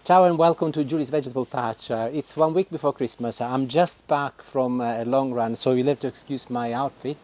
Ciao and welcome to Julie's Vegetable Patch. It's 1 week before Christmas. I'm just back from a long run, so you'll have to excuse my outfit.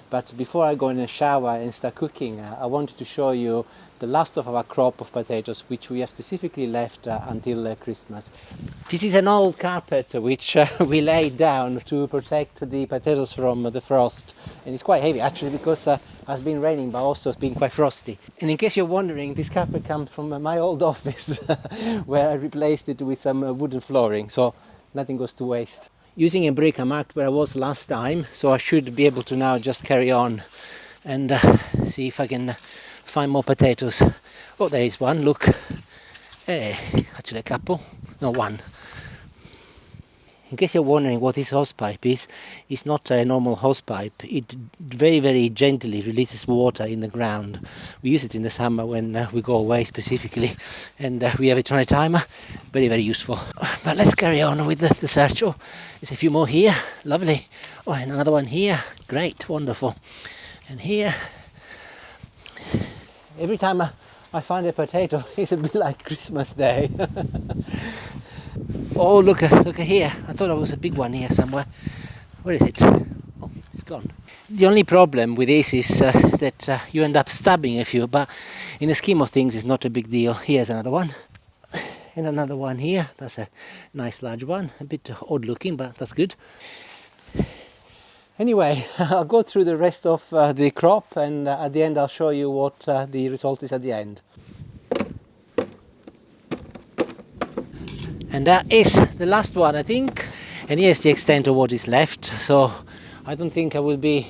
But before I go in the shower and start cooking, I wanted to show you the last of our crop of potatoes, which we have specifically left until Christmas. This is an old carpet which we laid down to protect the potatoes from the frost, and it's quite heavy actually because it has been raining, but also it's been quite frosty. And in case you're wondering, this carpet comes from my old office where I replaced it with some wooden flooring, so nothing goes to waste. Using a brick, I marked where I was last time, so I should be able to now just carry on and see if I can find more potatoes. Oh, there is one, look. Hey, actually a couple, no, one. In case you're wondering what this hosepipe is, it's not a normal hosepipe. It very gently releases water in the ground. We use it in the summer when we go away specifically, and we have it on a timer. Very useful. But let's carry on with the search. Oh, there's a few more here. Lovely. Oh, and another one here. Great, wonderful. And here. Every time I find a potato, it's a bit like Christmas Day. Oh, look at here. I thought there was a big one here somewhere. Where is it? Oh, it's gone. The only problem with this is that you end up stabbing a few, but in the scheme of things, it's not a big deal. Here's another one. And another one here. That's a nice large one. A bit odd looking, but that's good. Anyway, I'll go through the rest of the crop, and at the end I'll show you what the result is at the end. And that is the last one, I think. And here's the extent of what is left. So I don't think I will be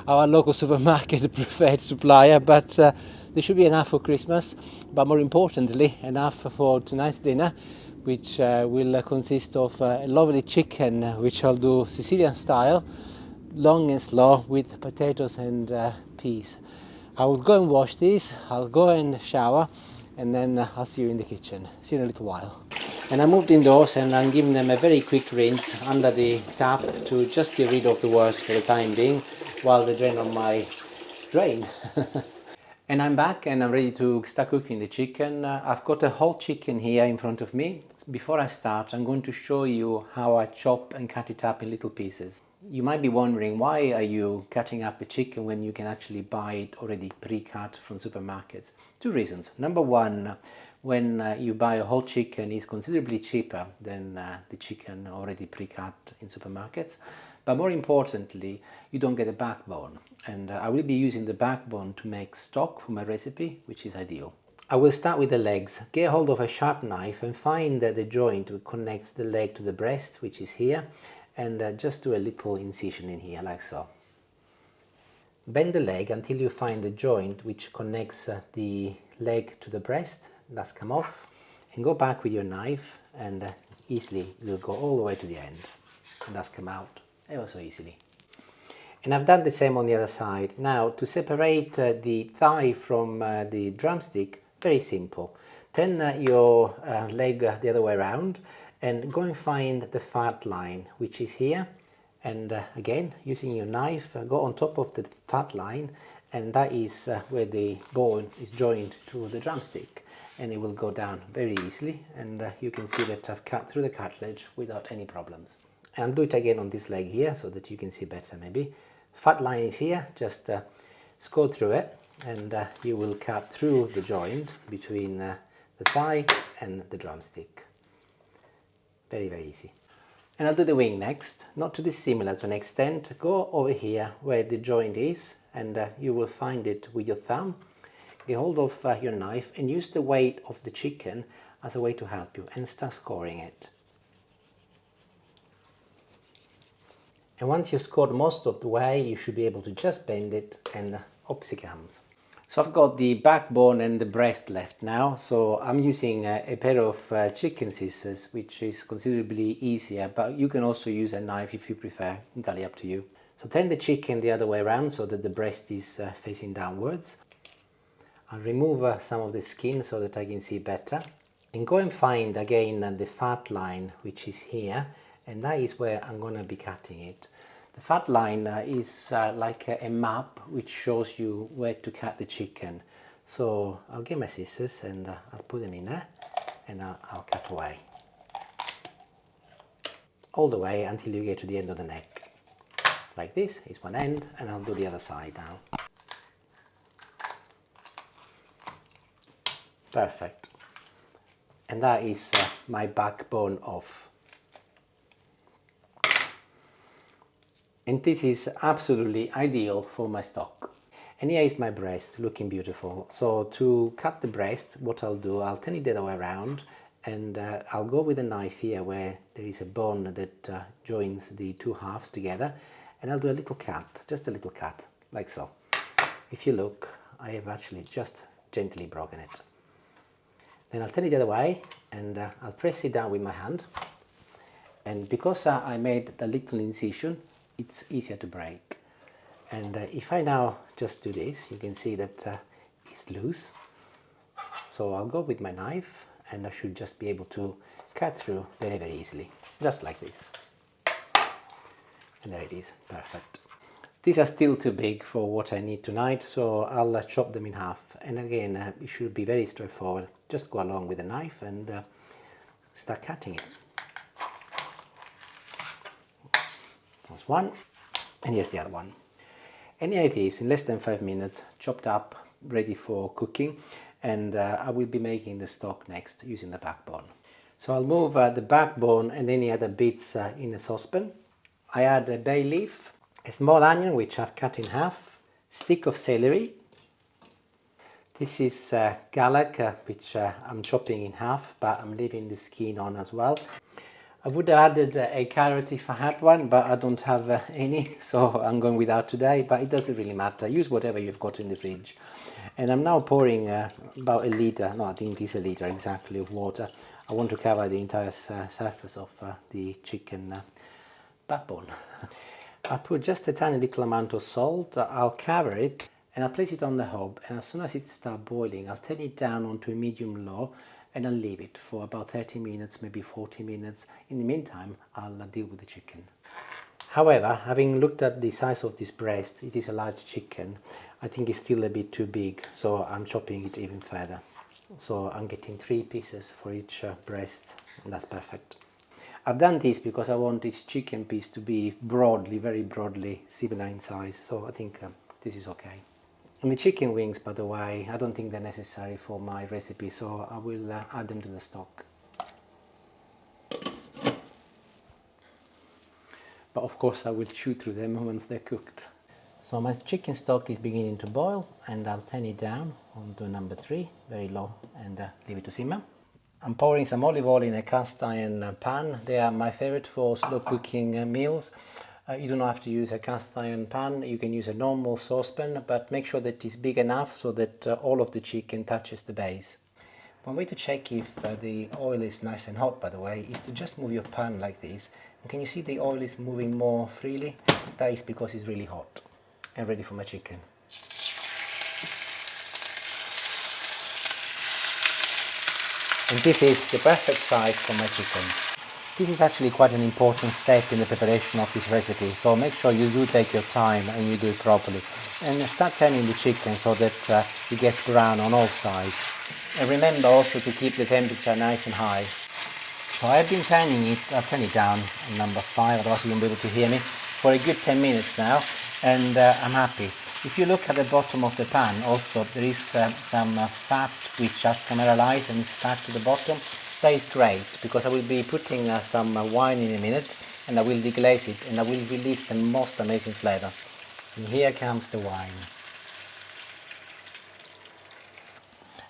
our local supermarket preferred supplier, but there should be enough for Christmas. But more importantly, enough for tonight's dinner, which will consist of a lovely chicken, which I'll do Sicilian style, long and slow, with potatoes and peas. I will go and wash these, I'll go and shower, and then I'll see you in the kitchen. See you in a little while. And I moved indoors and I'm giving them a very quick rinse under the tap to just get rid of the worst for the time being while they drain on my drain. And I'm back and I'm ready to start cooking the chicken. I've got a whole chicken here in front of me. Before I start, I'm going to show you how I chop and cut it up in little pieces. You might be wondering, why are you cutting up a chicken when you can actually buy it already pre-cut from supermarkets? Two reasons. Number one, when you buy a whole chicken, it's considerably cheaper than the chicken already pre-cut in supermarkets. But more importantly, you don't get a backbone. And I will be using the backbone to make stock for my recipe, which is ideal. I will start with the legs. Get hold of a sharp knife and find the joint which connects the leg to the breast, which is here, and just do a little incision in here, like so. Bend the leg until you find the joint which connects the leg to the breast. That's come off. And go back with your knife and easily it will go all the way to the end. And that's come out ever so easily. And I've done the same on the other side. Now, to separate the thigh from the drumstick, very simple. Turn your leg the other way around and go and find the fat line, which is here. And again, using your knife, go on top of the fat line, and that is where the bone is joined to the drumstick. And it will go down very easily, and you can see that I've cut through the cartilage without any problems. And I'll do it again on this leg here so that you can see better maybe. Fat line is here, just score through it, and you will cut through the joint between the thigh and the drumstick. Very easy. And I'll do the wing next, not too dissimilar to an extent. Go over here where the joint is, and you will find it with your thumb. Get hold of your knife and use the weight of the chicken as a way to help you, and start scoring it. And once you've scored most of the way, you should be able to just bend it, and up it comes. So I've got the backbone and the breast left now, so I'm using a pair of chicken scissors, which is considerably easier, but you can also use a knife if you prefer, entirely up to you. So turn the chicken the other way around so that the breast is facing downwards. I'll remove some of the skin so that I can see better. And go and find again the fat line, which is here, and that is where I'm going to be cutting it. The fat line is like a map which shows you where to cut the chicken. So I'll get my scissors and I'll put them in there. and I'll cut away. All the way until you get to the end of the neck. Like this is one end, and I'll do the other side now. Perfect. And that is my backbone off. And this is absolutely ideal for my stock. And here is my breast, looking beautiful. So to cut the breast, what I'll do, I'll turn it the other way around, and I'll go with a knife here where there is a bone that joins the two halves together, and I'll do a little cut, just a little cut, like so. If you look, I have actually just gently broken it. Then I'll turn it the other way, and I'll press it down with my hand. And because I made the little incision, it's easier to break. And if I now just do this, you can see that it's loose. So I'll go with my knife, and I should just be able to cut through very, very easily, just like this. And there it is, perfect. These are still too big for what I need tonight, so I'll chop them in half. And again, it should be very straightforward. Just go along with the knife and start cutting it. There's one, and here's the other one. And here it is, in less than 5 minutes, chopped up, ready for cooking. And I will be making the stock next using the backbone. So I'll move the backbone and any other bits in a saucepan. I add a bay leaf, a small onion which I've cut in half, stick of celery. This is garlic which I'm chopping in half, but I'm leaving the skin on as well. I would have added a carrot if I had one, but I don't have any, so I'm going without today, but it doesn't really matter. Use whatever you've got in the fridge. And I'm now pouring about a litre, no, I think it's a litre exactly, of water. I want to cover the entire surface of the chicken backbone. I put just a tiny little amount of salt. I'll cover it and I'll place it on the hob, and as soon as it starts boiling, I'll turn it down onto a medium low, and I'll leave it for about 30 minutes, maybe 40 minutes. In the meantime, I'll deal with the chicken. However, having looked at the size of this breast, it is a large chicken. I think it's still a bit too big, so I'm chopping it even further. So I'm getting 3 pieces for each breast, and that's perfect. I've done this because I want each chicken piece to be broadly, very broadly similar in size, so I think this is okay. And the chicken wings, by the way, I don't think they're necessary for my recipe, so I will add them to the stock. But of course I will chew through them once they're cooked. So my chicken stock is beginning to boil, and I'll turn it down onto number 3, very low, and leave it to simmer. I'm pouring some olive oil in a cast iron pan. They are my favorite for slow cooking meals. You don't have to use a cast iron pan, you can use a normal saucepan, but make sure that it's big enough so that all of the chicken touches the base. One way to check if the oil is nice and hot, by the way, is to just move your pan like this. And can you see the oil is moving more freely? That is because it's really hot and ready for my chicken. And this is the perfect size for my chicken. This is actually quite an important step in the preparation of this recipe, so make sure you do take your time and you do it properly. And start turning the chicken so that it gets brown on all sides. And remember also to keep the temperature nice and high. So I've been turning it, I've turned it down on number 5, otherwise you won't be able to hear me, for a good 10 minutes now, and I'm happy. If you look at the bottom of the pan also, there is some fat which has caramelized and is stuck to the bottom. That is great, because I will be putting some wine in a minute, and I will deglaze it, and I will release the most amazing flavor. And here comes the wine.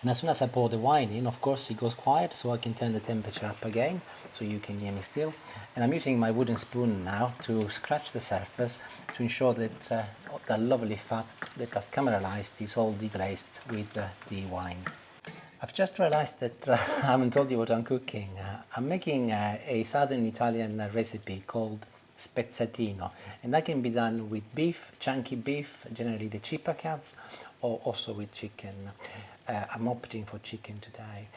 And as soon as I pour the wine in, of course it goes quiet, so I can turn the temperature up again, so you can hear me still. And I'm using my wooden spoon now to scratch the surface to ensure that the lovely fat that has caramelized is all deglazed with the wine. I've just realized that I haven't told you what I'm cooking. I'm making a southern Italian recipe called spezzatino, and that can be done with beef, chunky beef, generally the cheaper cuts, or also with chicken. I'm opting for chicken today.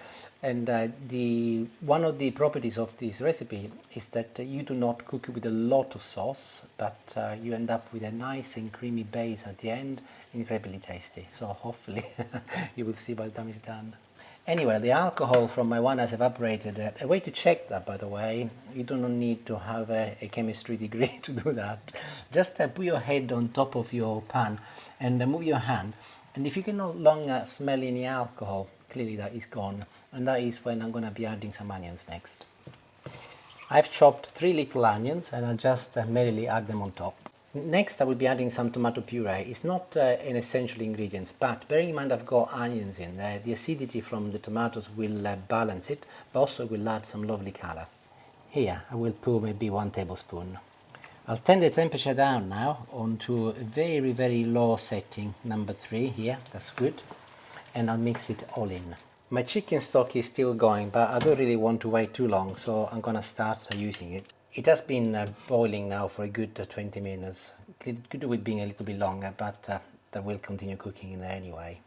And one of the properties of this recipe is that you do not cook it with a lot of sauce, but you end up with a nice and creamy base at the end, incredibly tasty. So hopefully you will see by the time it's done. Anyway, the alcohol from my one has evaporated. A way to check that, by the way, you do not need to have a chemistry degree to do that. Just put your head on top of your pan and move your hand. And if you can no longer smell any alcohol, clearly that is gone. And that is when I'm going to be adding some onions next. I've chopped 3 little onions and I'll just merrily add them on top. Next I will be adding some tomato puree. It's not an essential ingredient, but bearing in mind I've got onions in there, the acidity from the tomatoes will balance it, but also will add some lovely colour. Here I will put maybe 1 tablespoon. I'll turn the temperature down now onto a very, very low setting, number 3 here, that's good, and I'll mix it all in. My chicken stock is still going, but I don't really want to wait too long, so I'm gonna start using it. It has been boiling now for a good 20 minutes. It could do with being a little bit longer, but that will continue cooking in there anyway.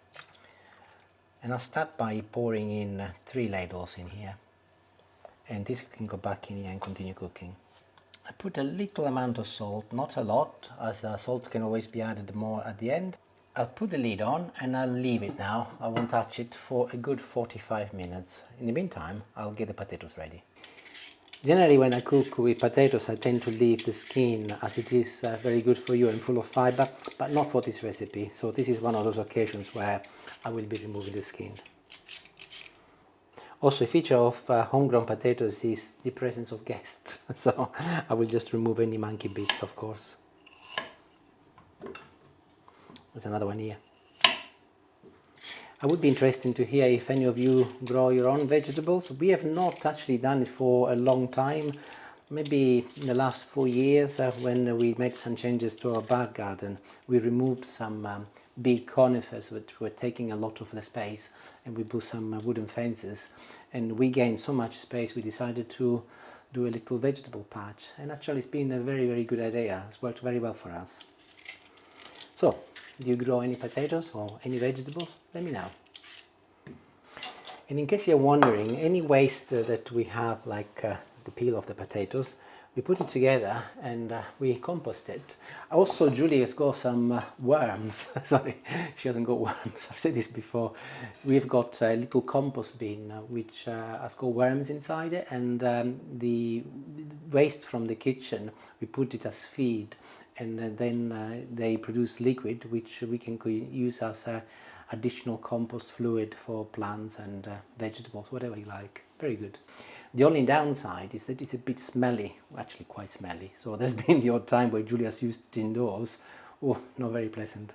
And I'll start by pouring in 3 ladles in here. And this can go back in here and continue cooking. I put a little amount of salt, not a lot, as salt can always be added more at the end. I'll put the lid on and I'll leave it now. I won't touch it for a good 45 minutes. In the meantime, I'll get the potatoes ready. Generally, when I cook with potatoes, I tend to leave the skin, as it is very good for you and full of fiber, but not for this recipe. So this is one of those occasions where I will be removing the skin. Also, a feature of homegrown potatoes is the presence of guests. So I will just remove any monkey bits, of course. There's another one here. I would be interested to hear if any of you grow your own vegetables. We have not actually done it for a long time. Maybe in the last 4 years when we made some changes to our back garden, we removed some big conifers which were taking a lot of the space, and we put some wooden fences, and we gained so much space we decided to do a little vegetable patch, and actually it's been a very, very good idea. It's worked very well for us. So, do you grow any potatoes or any vegetables? Let me know. And in case you're wondering, any waste that we have, like the peel of the potatoes, we put it together and we compost it. Also, Julie has got some worms. Sorry, she hasn't got worms. I've said this before. We've got a little compost bin which has got worms inside it, and the waste from the kitchen, we put it as feed. And then they produce liquid which we can use as additional compost fluid for plants and vegetables, whatever you like. Very good. The only downside is that it's a bit smelly, actually quite smelly. So there's been the odd time where Julia's used it indoors. Oh, not very pleasant.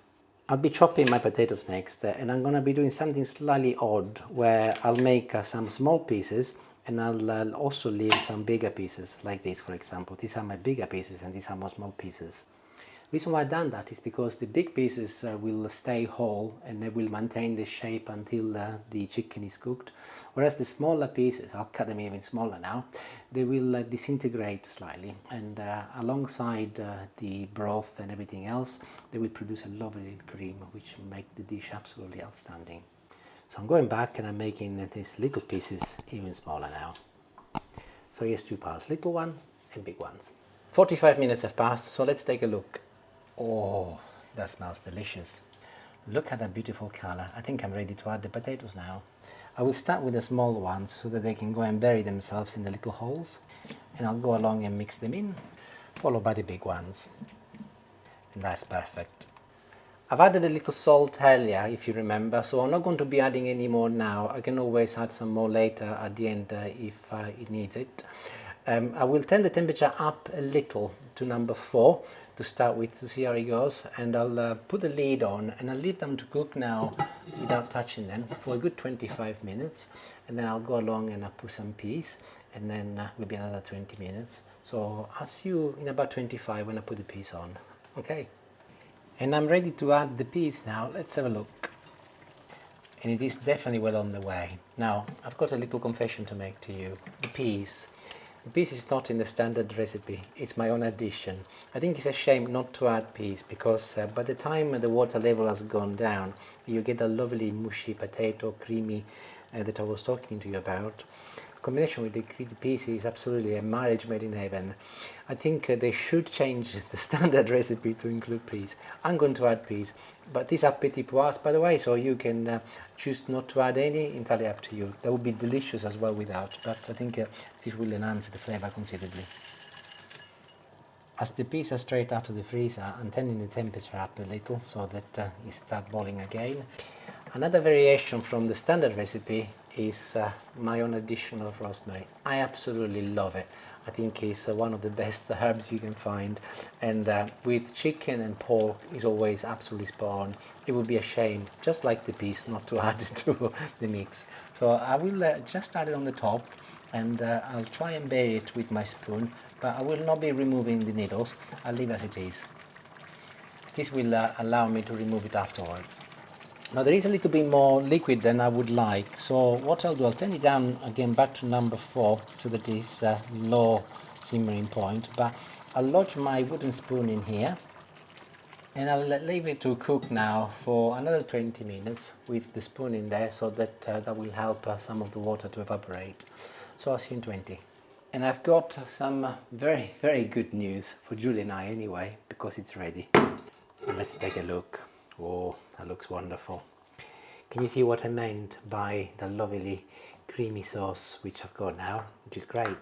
I'll be chopping my potatoes next, and I'm going to be doing something slightly odd where I'll make some small pieces, and I'll also leave some bigger pieces, like this for example. These are my bigger pieces and these are my small pieces. The reason why I've done that is because the big pieces will stay whole and they will maintain the shape until the chicken is cooked, whereas the smaller pieces, I'll cut them even smaller now, they will disintegrate slightly, and alongside the broth and everything else, they will produce a lovely cream which will make the dish absolutely outstanding. So I'm going back and I'm making these little pieces even smaller now. So here's 2 parts, little ones and big ones. 45 minutes have passed, so let's take a look. Oh, that smells delicious. Look at that beautiful color. I think I'm ready to add the potatoes now. I will start with the small ones so that they can go and bury themselves in the little holes, and I'll go along and mix them in, followed by the big ones. And that's perfect. I've added a little salt earlier, if you remember, so I'm not going to be adding any more now. I can always add some more later at the end if it needs it. I will turn the temperature up a little to number 4 to start with, to see how it goes, and I'll put the lid on and I'll leave them to cook now without touching them for a good 25 minutes, and then I'll go along and I'll put some peas, and then will be another 20 minutes. So I'll see you in about 25 when I put the peas on. Okay, and I'm ready to add the peas now. Let's have a look. And it is definitely well on the way. Now I've got a little confession to make to you. The peas is not in the standard recipe, it's my own addition. I think it's a shame not to add peas, because by the time the water level has gone down, you get a lovely mushy potato, creamy, that I was talking to you about. combination with the green peas is absolutely a marriage made in heaven. I think they should change the standard recipe to include peas. I'm going to add peas, but these are petit pois, by the way, so you can choose not to add any, entirely up to you. That would be delicious as well without, but I think this will enhance the flavor considerably. As the peas are straight out of the freezer, I'm turning the temperature up a little so that it starts boiling again. Another variation from the standard recipe is my own addition of rosemary. I absolutely love it. I think it's one of the best herbs you can find, and with chicken and pork is always absolutely spot on. It would be a shame, just like the peas, not to add it to the mix. So I will just add it on the top, and I'll try and bury it with my spoon, but I will not be removing the needles. I'll leave as it is. This will allow me to remove it afterwards. Now there is a little bit more liquid than I would like, so what I'll do, I'll turn it down again back to number 4 so that it's low simmering point, but I'll lodge my wooden spoon in here and I'll leave it to cook now for another 20 minutes with the spoon in there, so that that will help some of the water to evaporate. So I'll see you in 20. And I've got some very, very good news for Julie and I anyway, because it's ready. Let's take a look. Oh, that looks wonderful. Can you see what I meant by the lovely creamy sauce which I've got now, which is great.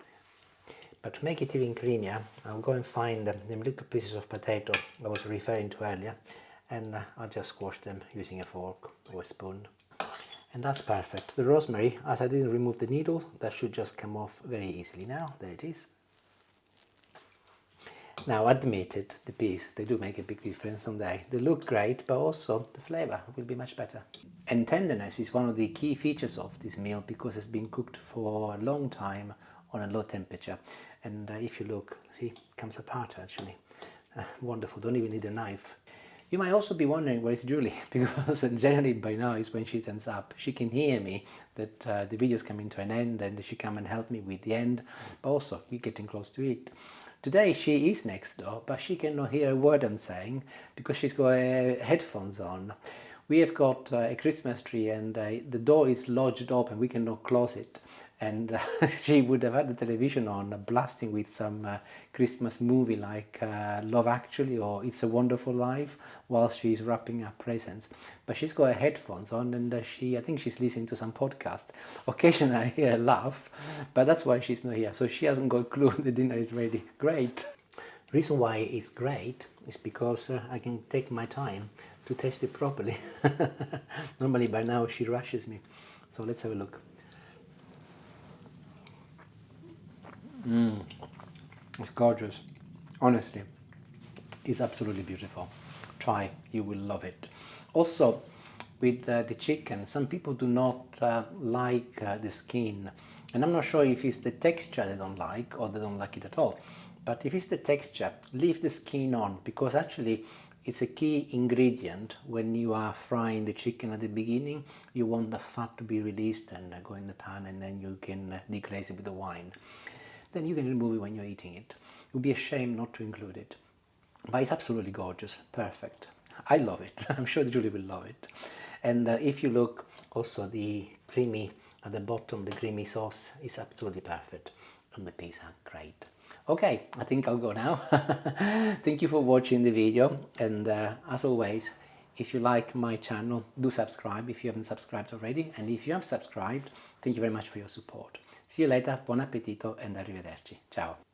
But to make it even creamier, I'll go and find them little pieces of potato I was referring to earlier, and I'll just squash them using a fork or a spoon. And that's perfect. The rosemary, as I didn't remove the needles, that should just come off very easily now. There it is. Now, admitted, the peas, they do make a big difference someday. They look great, but also the flavor will be much better. And tenderness is one of the key features of this meal, because it's been cooked for a long time on a low temperature. And if you look, see, it comes apart actually. Wonderful, don't even need a knife. You might also be wondering, where is Julie? Because generally by now is when she turns up. She can hear me that the video's coming to an end, and she come and help me with the end, but also we're getting close to it. Today she is next door, but she cannot hear a word I'm saying because she's got headphones on. We have got a Christmas tree, and the door is lodged open, we cannot close it. And she would have had the television on, blasting with some Christmas movie like Love Actually or It's a Wonderful Life, while she's wrapping up presents. But she's got her headphones on, and I think she's listening to some podcast. Occasionally I hear her laugh, but that's why she's not here. So she hasn't got a clue the dinner is ready. Great. The reason why it's great is because I can take my time to taste it properly. Normally by now she rushes me. So let's have a look. It's gorgeous. Honestly, it's absolutely beautiful. Try, you will love it. Also, with the chicken, some people do not like the skin, and I'm not sure if it's the texture they don't like or they don't like it at all. But if it's the texture, leave the skin on, because actually it's a key ingredient when you are frying the chicken at the beginning. You want the fat to be released and go in the pan, and then you can deglaze it with the wine. Then you can remove it when you're eating it. It would be a shame not to include it. But it's absolutely gorgeous, perfect. I love it. I'm sure Julie will love it. And if you look, also the creamy at the bottom, the creamy sauce is absolutely perfect. And the peas are great. Okay, I think I'll go now. Thank you for watching the video. And as always, if you like my channel, do subscribe if you haven't subscribed already. And if you have subscribed, thank you very much for your support. See you later, buon appetito and arrivederci. Ciao.